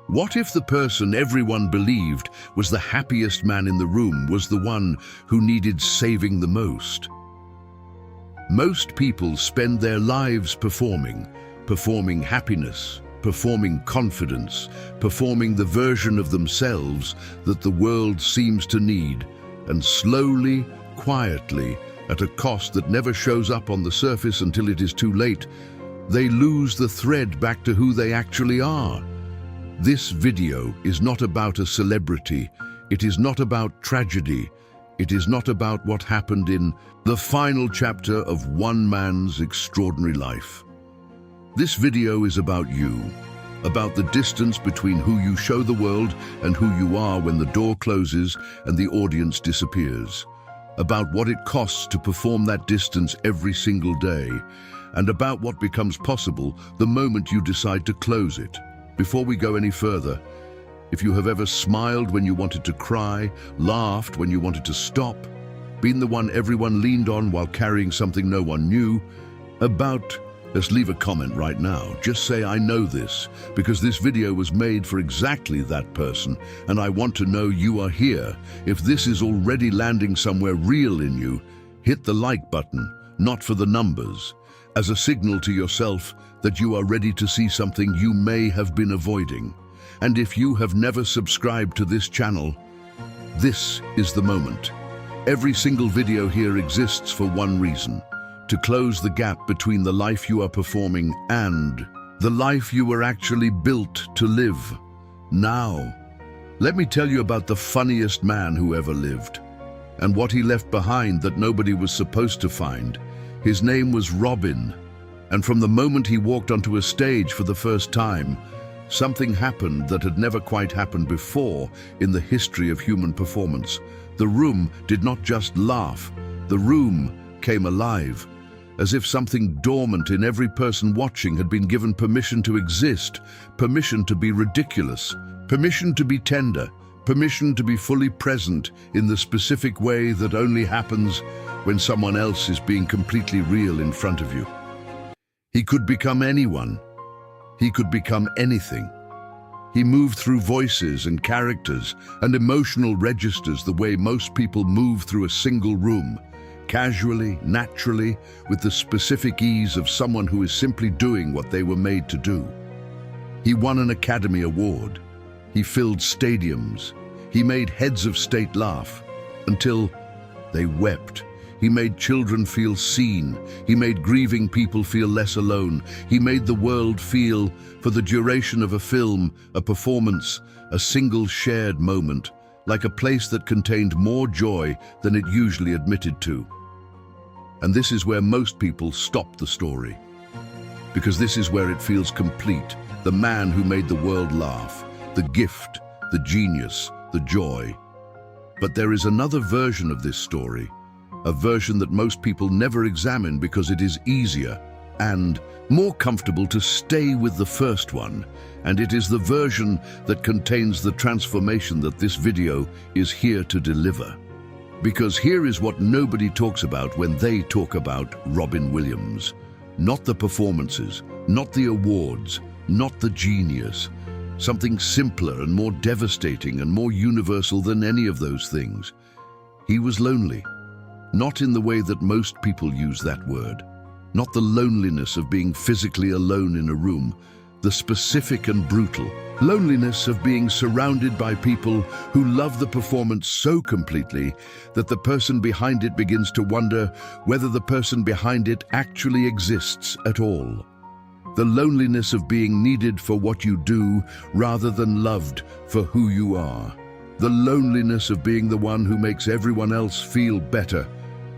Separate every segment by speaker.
Speaker 1: What if the person everyone believed was the happiest man in the room was the one who needed saving the most? Most people spend their lives performing happiness, performing confidence, performing the version of themselves that the world seems to need, and slowly, quietly, at a cost that never shows up on the surface until it is too late, they lose the thread back to who they actually are. This video is not about a celebrity. It is not about tragedy. It is not about what happened in the final chapter of one man's extraordinary life. This video is about you, about the distance between who you show the world and who you are when the door closes and the audience disappears, about what it costs to perform that distance every single day, and about what becomes possible the moment you decide to close it. Before we go any further, if you have ever smiled when you wanted to cry, laughed when you wanted to stop, been the one everyone leaned on while carrying something no one knew about, let's leave a comment right now. Just say, I know this, because this video was made for exactly that person, and I want to know you are here. If this is already landing somewhere real in you, hit the like button, not for the numbers, as a signal to yourself that you are ready to see something you may have been avoiding. And if you have never subscribed to this channel, this is the moment. Every single video here exists for one reason: to close the gap between the life you are performing and the life you were actually built to live. Now, let me tell you about the funniest man who ever lived, and what he left behind that nobody was supposed to find. His name was Robin, and from the moment he walked onto a stage for the first time, something happened that had never quite happened before in the history of human performance. The room did not just laugh, the room came alive, as if something dormant in every person watching had been given permission to exist, permission to be ridiculous, permission to be tender, permission to be fully present in the specific way that only happens when someone else is being completely real in front of you. He could become anyone. He could become anything. He moved through voices and characters and emotional registers the way most people move through a single room, casually, naturally, with the specific ease of someone who is simply doing what they were made to do. He won an Academy Award. He filled stadiums. He made heads of state laugh until they wept. He made children feel seen. He made grieving people feel less alone. He made the world feel, for the duration of a film, a performance, a single shared moment, like a place that contained more joy than it usually admitted to. And this is where most people stop the story, because this is where it feels complete. The man who made the world laugh, the gift, the genius, the joy. But there is another version of this story, a version that most people never examine because it is easier and more comfortable to stay with the first one. And it is the version that contains the transformation that this video is here to deliver. Because here is what nobody talks about when they talk about Robin Williams. Not the performances, not the awards, not the genius. Something simpler and more devastating and more universal than any of those things. He was lonely. Not in the way that most people use that word. Not the loneliness of being physically alone in a room, the specific and brutal loneliness of being surrounded by people who love the performance so completely that the person behind it begins to wonder whether the person behind it actually exists at all. The loneliness of being needed for what you do rather than loved for who you are. The loneliness of being the one who makes everyone else feel better,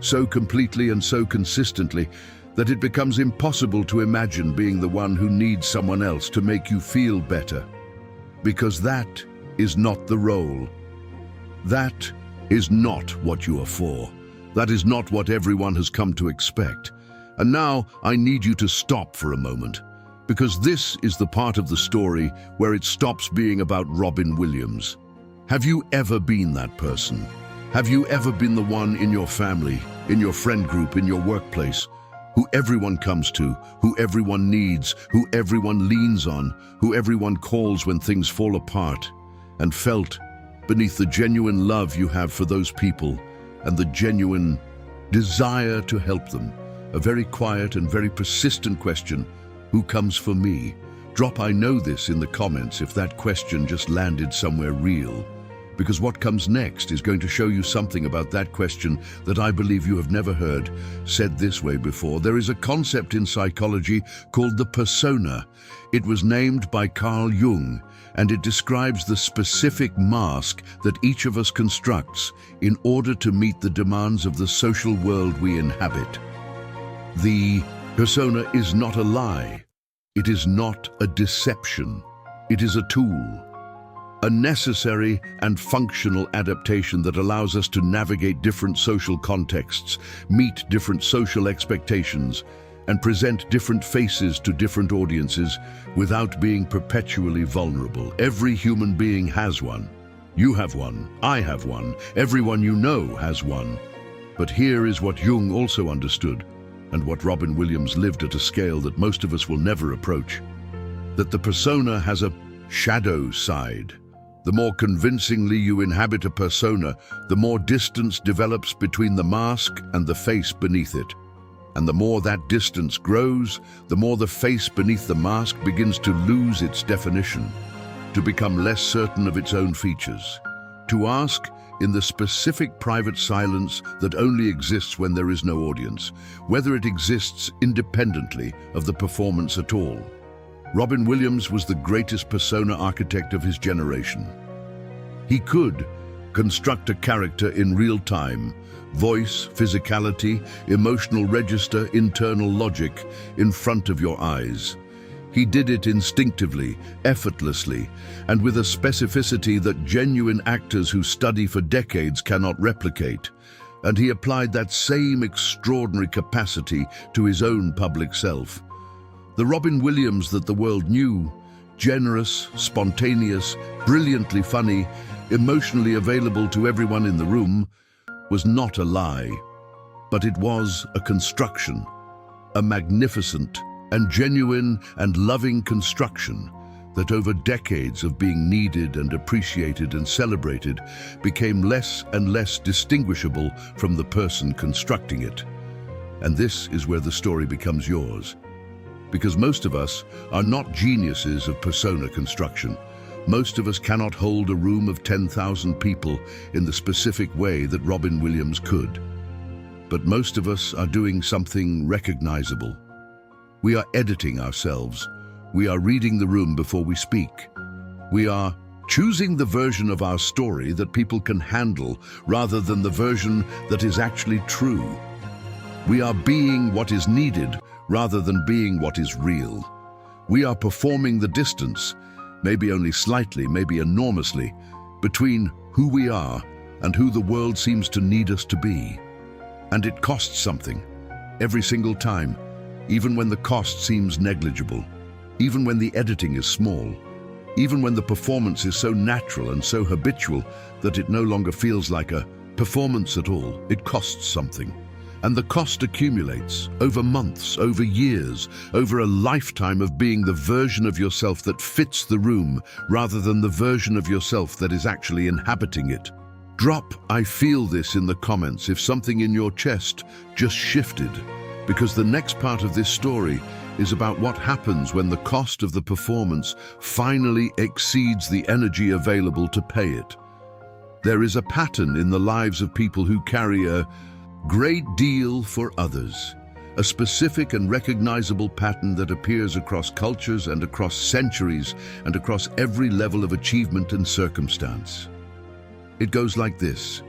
Speaker 1: so completely and so consistently that it becomes impossible to imagine being the one who needs someone else to make you feel better. Because that is not the role. That is not what you are for. That is not what everyone has come to expect. And now I need you to stop for a moment, because this is the part of the story where it stops being about Robin Williams. Have you ever been that person? Have you ever been the one in your family, in your friend group, in your workplace, who everyone comes to, who everyone needs, who everyone leans on, who everyone calls when things fall apart, and felt beneath the genuine love you have for those people and the genuine desire to help them. A very quiet and very persistent question: who comes for me? Drop "I know this" in the comments if that question just landed somewhere real, because what comes next is going to show you something about that question that I believe you have never heard said this way before. There is a concept in psychology called the persona. It was named by Carl Jung, and it describes the specific mask that each of us constructs in order to meet the demands of the social world we inhabit. The persona is not a lie. It is not a deception. It is a tool, a necessary and functional adaptation that allows us to navigate different social contexts, meet different social expectations, and present different faces to different audiences without being perpetually vulnerable. Every human being has one. You have one, I have one, everyone you know has one. But here is what Jung also understood, and what Robin Williams lived at a scale that most of us will never approach: that the persona has a shadow side. The more convincingly you inhabit a persona, the more distance develops between the mask and the face beneath it. And the more that distance grows, the more the face beneath the mask begins to lose its definition, to become less certain of its own features, to ask, in the specific private silence that only exists when there is no audience, whether it exists independently of the performance at all. Robin Williams was the greatest persona architect of his generation. He could construct a character in real time: voice, physicality, emotional register, internal logic, in front of your eyes. He did it instinctively, effortlessly, and with a specificity that genuine actors who study for decades cannot replicate. And he applied that same extraordinary capacity to his own public self. The Robin Williams that the world knew, generous, spontaneous, brilliantly funny, emotionally available to everyone in the room, was not a lie, but it was a construction, a magnificent and genuine and loving construction that over decades of being needed and appreciated and celebrated became less and less distinguishable from the person constructing it. And this is where the story becomes yours. Because most of us are not geniuses of persona construction. Most of us cannot hold a room of 10,000 people in the specific way that Robin Williams could. But most of us are doing something recognizable. We are editing ourselves. We are reading the room before we speak. We are choosing the version of our story that people can handle rather than the version that is actually true. We are being what is needed rather than being what is real. We are performing the distance, maybe only slightly, maybe enormously, between who we are and who the world seems to need us to be. And it costs something, every single time, even when the cost seems negligible, even when the editing is small, even when the performance is so natural and so habitual that it no longer feels like a performance at all. It costs something. And the cost accumulates over months, over years, over a lifetime of being the version of yourself that fits the room rather than the version of yourself that is actually inhabiting it. Drop "I feel this" in the comments if something in your chest just shifted, because the next part of this story is about what happens when the cost of the performance finally exceeds the energy available to pay it. There is a pattern in the lives of people who carry a great deal for others, a specific and recognizable pattern that appears across cultures and across centuries and across every level of achievement and circumstance. It goes like this: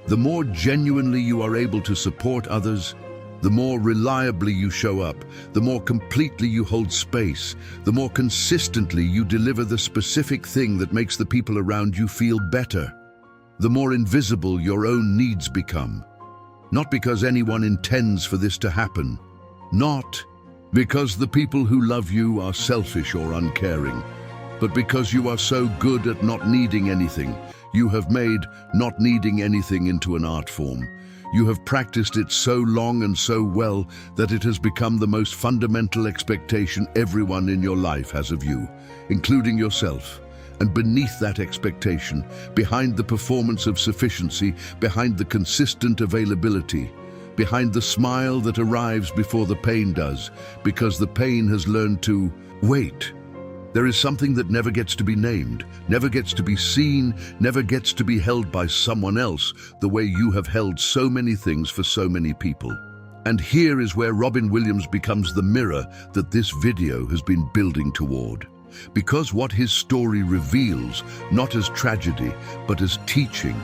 Speaker 1: the more genuinely you are able to support others, the more reliably you show up, the more completely you hold space, the more consistently you deliver the specific thing that makes the people around you feel better, the more invisible your own needs become. Not because anyone intends for this to happen, not because the people who love you are selfish or uncaring, but because you are so good at not needing anything. You have made not needing anything into an art form. You have practiced it so long and so well that it has become the most fundamental expectation everyone in your life has of you, including yourself. And beneath that expectation, behind the performance of sufficiency, behind the consistent availability, behind the smile that arrives before the pain does, because the pain has learned to wait. There is something that never gets to be named, never gets to be seen, never gets to be held by someone else the way you have held so many things for so many people. And here is where Robin Williams becomes the mirror that this video has been building toward. Because what his story reveals, not as tragedy, but as teaching,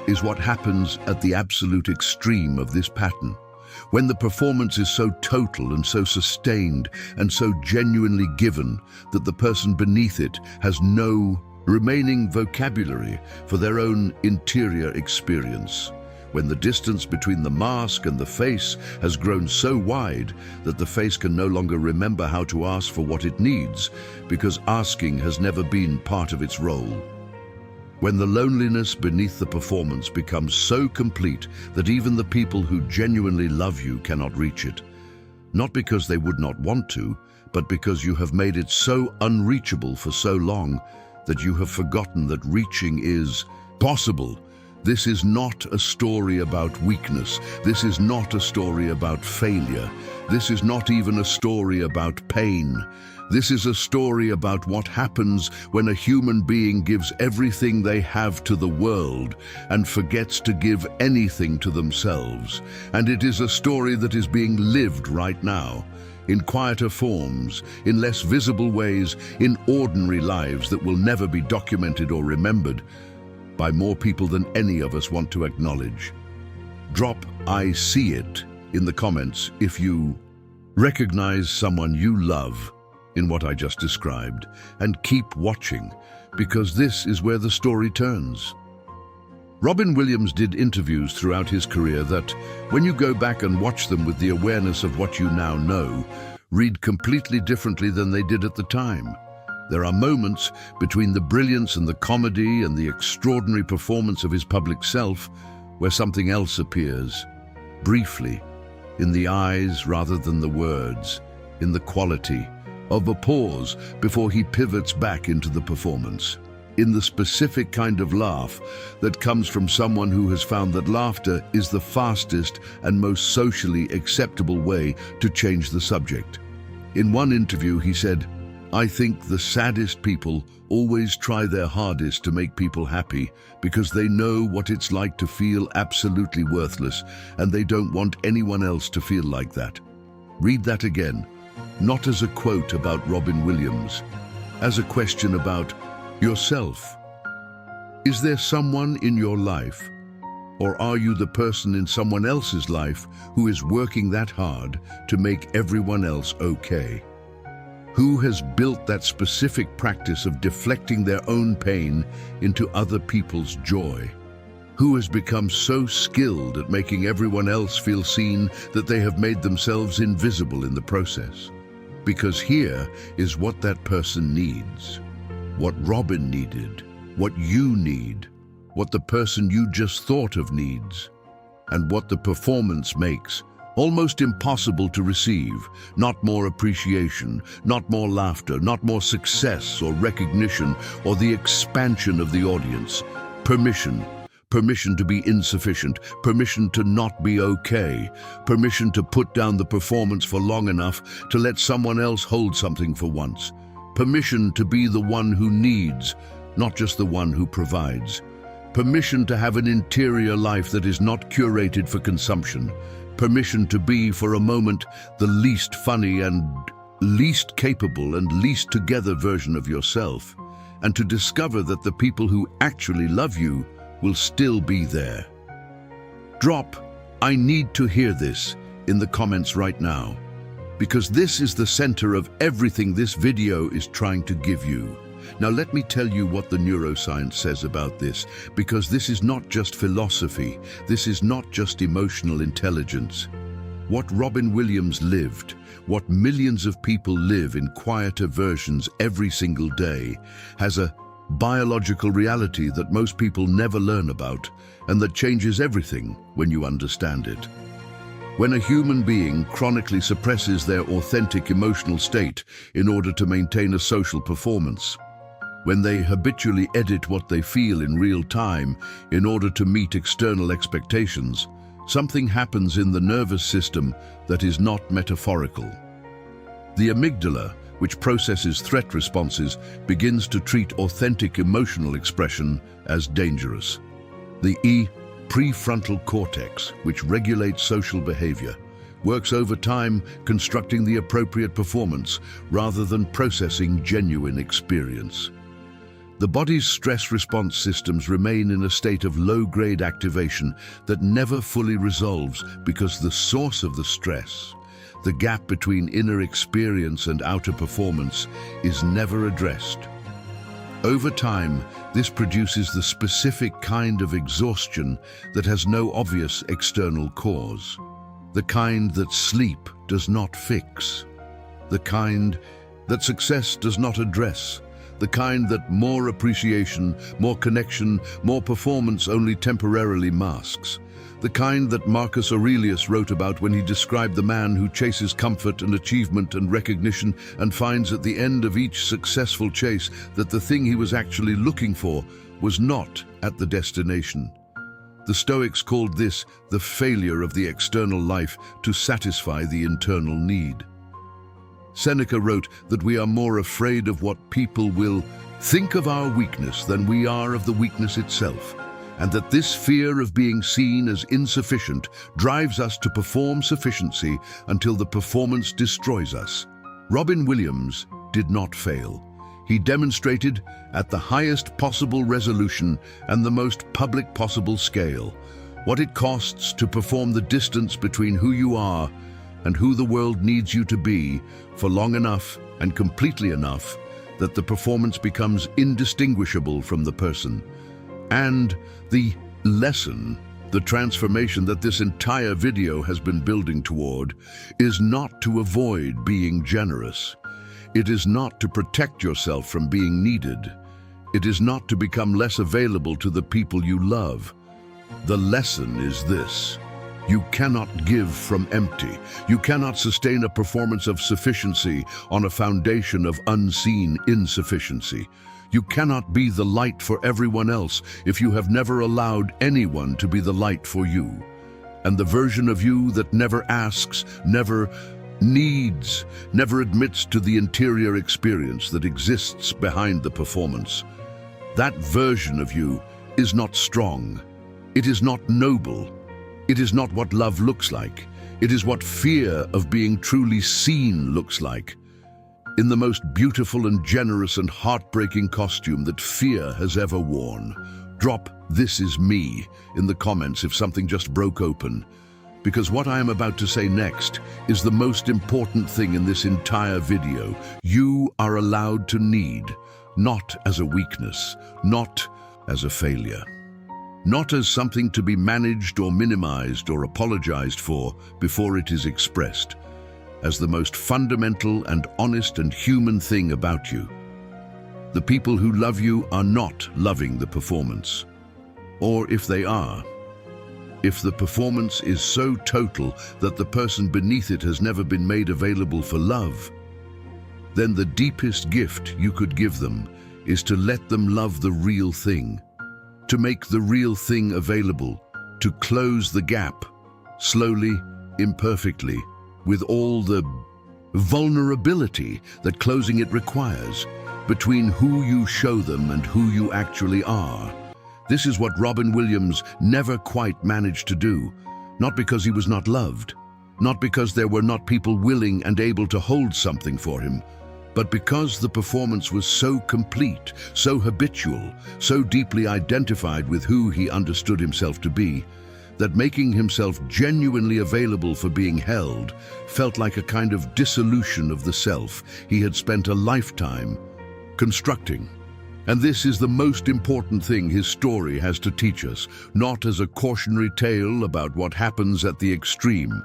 Speaker 1: is what happens at the absolute extreme of this pattern. When the performance is so total and so sustained and so genuinely given that the person beneath it has no remaining vocabulary for their own interior experience. When the distance between the mask and the face has grown so wide that the face can no longer remember how to ask for what it needs, because asking has never been part of its role. When the loneliness beneath the performance becomes so complete that even the people who genuinely love you cannot reach it. Not because they would not want to, but because you have made it so unreachable for so long that you have forgotten that reaching is possible. This is not a story about weakness. This is not a story about failure. This is not even a story about pain. This is a story about what happens when a human being gives everything they have to the world and forgets to give anything to themselves. And it is a story that is being lived right now, in quieter forms, in less visible ways, in ordinary lives that will never be documented or remembered by more people than any of us want to acknowledge. Drop "I see it" in the comments if you recognize someone you love in what I just described, and keep watching, because this is where the story turns. Robin Williams did interviews throughout his career that, when you go back and watch them with the awareness of what you now know, read completely differently than they did at the time. There are moments between the brilliance and the comedy and the extraordinary performance of his public self where something else appears, briefly, in the eyes rather than the words, in the quality of a pause before he pivots back into the performance, in the specific kind of laugh that comes from someone who has found that laughter is the fastest and most socially acceptable way to change the subject. In one interview he said, "I think the saddest people always try their hardest to make people happy because they know what it's like to feel absolutely worthless, and they don't want anyone else to feel like that." Read that again, not as a quote about Robin Williams, as a question about yourself. Is there someone in your life, or are you the person in someone else's life who is working that hard to make everyone else okay? Who has built that specific practice of deflecting their own pain into other people's joy? Who has become so skilled at making everyone else feel seen that they have made themselves invisible in the process? Because here is what that person needs. What Robin needed, what you need, what the person you just thought of needs, and what the performance makes almost impossible to receive. Not more appreciation, not more laughter, not more success or recognition or the expansion of the audience. Permission. Permission to be insufficient, permission to not be okay, permission to put down the performance for long enough to let someone else hold something for once. Permission to be the one who needs, not just the one who provides. Permission to have an interior life that is not curated for consumption. Permission to be, for a moment, the least funny and least capable and least together version of yourself, and to discover that the people who actually love you will still be there. Drop "I need to hear this" in the comments right now, because this is the center of everything this video is trying to give you. Now let me tell you what the neuroscience says about this, because this is not just philosophy, this is not just emotional intelligence. What Robin Williams lived, what millions of people live in quieter versions every single day, has a biological reality that most people never learn about and that changes everything when you understand it. When a human being chronically suppresses their authentic emotional state in order to maintain a social performance, when they habitually edit what they feel in real time in order to meet external expectations, something happens in the nervous system that is not metaphorical. The amygdala, which processes threat responses, begins to treat authentic emotional expression as dangerous. The prefrontal cortex, which regulates social behavior, works over time constructing the appropriate performance rather than processing genuine experience. The body's stress response systems remain in a state of low-grade activation that never fully resolves because the source of the stress, the gap between inner experience and outer performance, is never addressed. Over time, this produces the specific kind of exhaustion that has no obvious external cause, the kind that sleep does not fix, the kind that success does not address, the kind that more appreciation, more connection, more performance only temporarily masks, the kind that Marcus Aurelius wrote about when he described the man who chases comfort and achievement and recognition and finds at the end of each successful chase that the thing he was actually looking for was not at the destination. The Stoics called this the failure of the external life to satisfy the internal need. Seneca wrote that we are more afraid of what people will think of our weakness than we are of the weakness itself, and that this fear of being seen as insufficient drives us to perform sufficiency until the performance destroys us. Robin Williams did not fail. He demonstrated at the highest possible resolution and the most public possible scale what it costs to perform the distance between who you are and who the world needs you to be for long enough and completely enough that the performance becomes indistinguishable from the person. And the lesson, the transformation that this entire video has been building toward, is not to avoid being generous. It is not to protect yourself from being needed. It is not to become less available to the people you love. The lesson is this: you cannot give from empty. You cannot sustain a performance of sufficiency on a foundation of unseen insufficiency. You cannot be the light for everyone else if you have never allowed anyone to be the light for you. And the version of you that never asks, never needs, never admits to the interior experience that exists behind the performance, that version of you is not strong. It is not noble. It is not what love looks like. It is what fear of being truly seen looks like. In the most beautiful and generous and heartbreaking costume that fear has ever worn. Drop "this is me" in the comments if something just broke open, because what I am about to say next is the most important thing in this entire video. You are allowed to need, not as a weakness, not as a failure, not as something to be managed or minimized or apologized for before it is expressed, as the most fundamental and honest and human thing about you. The people who love you are not loving the performance. Or if they are, if the performance is so total that the person beneath it has never been made available for love, then the deepest gift you could give them is to let them love the real thing, to make the real thing available, to close the gap, slowly, imperfectly, with all the vulnerability that closing it requires, between who you show them and who you actually are. This is what Robin Williams never quite managed to do, not because he was not loved, not because there were not people willing and able to hold something for him, but because the performance was so complete, so habitual, so deeply identified with who he understood himself to be, that making himself genuinely available for being held felt like a kind of dissolution of the self he had spent a lifetime constructing. And this is the most important thing his story has to teach us, not as a cautionary tale about what happens at the extreme,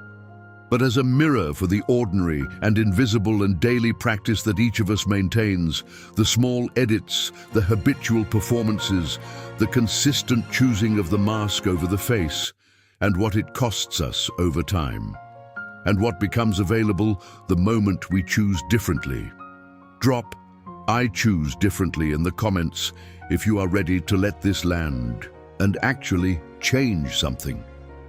Speaker 1: but as a mirror for the ordinary and invisible and daily practice that each of us maintains, the small edits, the habitual performances, the consistent choosing of the mask over the face, and what it costs us over time. And what becomes available the moment we choose differently. Drop "I choose differently" in the comments if you are ready to let this land and actually change something.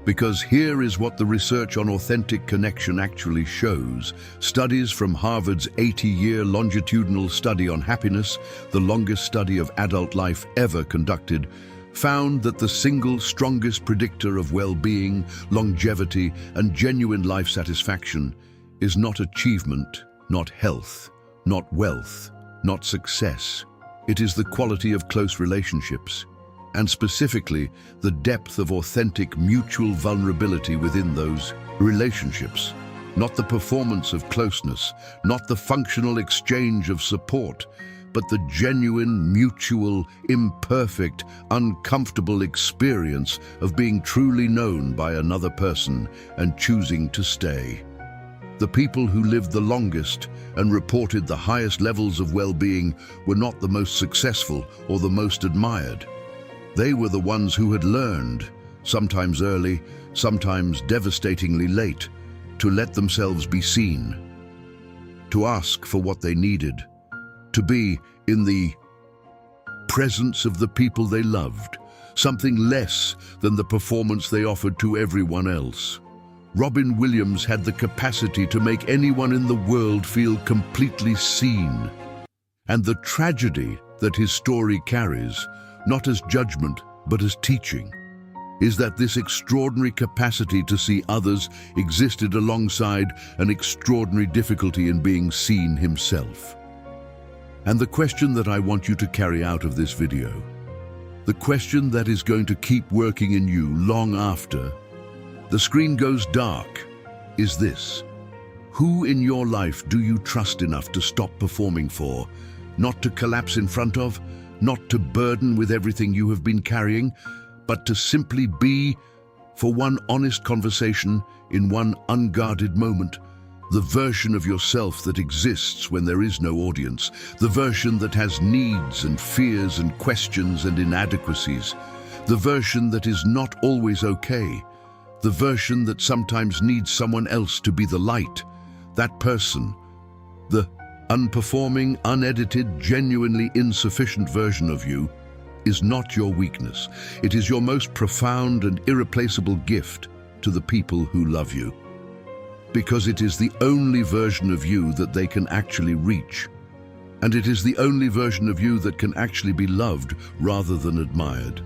Speaker 1: Because here is what the research on authentic connection actually shows. Studies from Harvard's 80-year longitudinal study on happiness, the longest study of adult life ever conducted, found that the single strongest predictor of well-being, longevity, and genuine life satisfaction is not achievement, not health, not wealth, not success. It is the quality of close relationships, and specifically the depth of authentic mutual vulnerability within those relationships. Not the performance of closeness, not the functional exchange of support, but the genuine, mutual, imperfect, uncomfortable experience of being truly known by another person and choosing to stay. The people who lived the longest and reported the highest levels of well-being were not the most successful or the most admired. They were the ones who had learned, sometimes early, sometimes devastatingly late, to let themselves be seen, to ask for what they needed, to be in the presence of the people they loved, something less than the performance they offered to everyone else. Robin Williams had the capacity to make anyone in the world feel completely seen. And the tragedy that his story carries, not as judgment but as teaching, is that this extraordinary capacity to see others existed alongside an extraordinary difficulty in being seen himself. And the question that I want you to carry out of this video, the question that is going to keep working in you long after the screen goes dark, is this: who in your life do you trust enough to stop performing for, not to collapse in front of, not to burden with everything you have been carrying, but to simply be, for one honest conversation, in one unguarded moment, the version of yourself that exists when there is no audience, the version that has needs and fears and questions and inadequacies, the version that is not always okay, the version that sometimes needs someone else to be the light, that person, the unperforming, unedited, genuinely insufficient version of you, is not your weakness. It is your most profound and irreplaceable gift to the people who love you. Because it is the only version of you that they can actually reach. And it is the only version of you that can actually be loved rather than admired.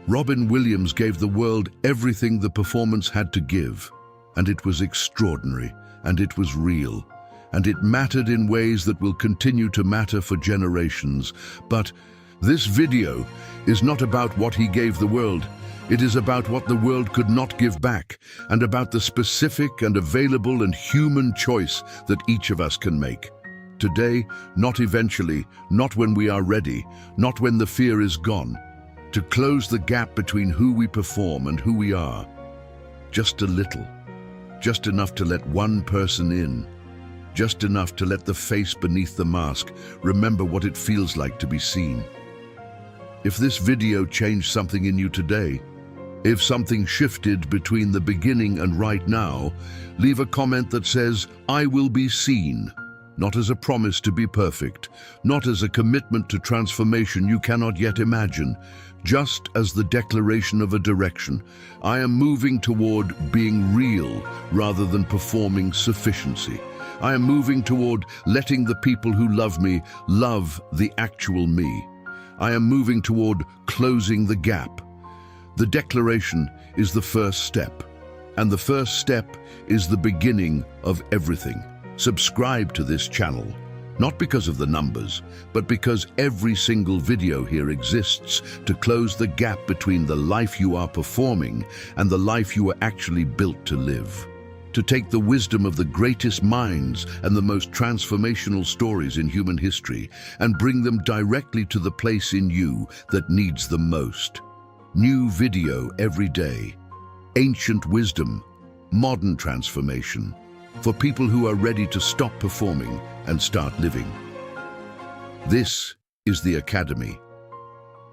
Speaker 1: Robin Williams gave the world everything the performance had to give, and it was extraordinary, and it was real, and it mattered in ways that will continue to matter for generations. But this video is not about what he gave the world. It is about what the world could not give back, and about the specific and available and human choice that each of us can make. Today, not eventually, not when we are ready, not when the fear is gone, to close the gap between who we perform and who we are. Just a little, just enough to let one person in, just enough to let the face beneath the mask remember what it feels like to be seen. If this video changed something in you today, if something shifted between the beginning and right now, leave a comment that says, "I will be seen," not as a promise to be perfect, not as a commitment to transformation you cannot yet imagine, just as the declaration of a direction. I am moving toward being real rather than performing sufficiency. I am moving toward letting the people who love me love the actual me. I am moving toward closing the gap. The declaration is the first step, and the first step is the beginning of everything. Subscribe to this channel, not because of the numbers, but because every single video here exists to close the gap between the life you are performing and the life you are actually built to live. To take the wisdom of the greatest minds and the most transformational stories in human history and bring them directly to the place in you that needs them most. New video every day. Ancient wisdom, modern transformation, for people who are ready to stop performing and start living. This is the Academy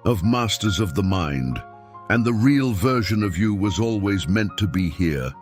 Speaker 1: of Masters of the Mind, and the real version of you was always meant to be here.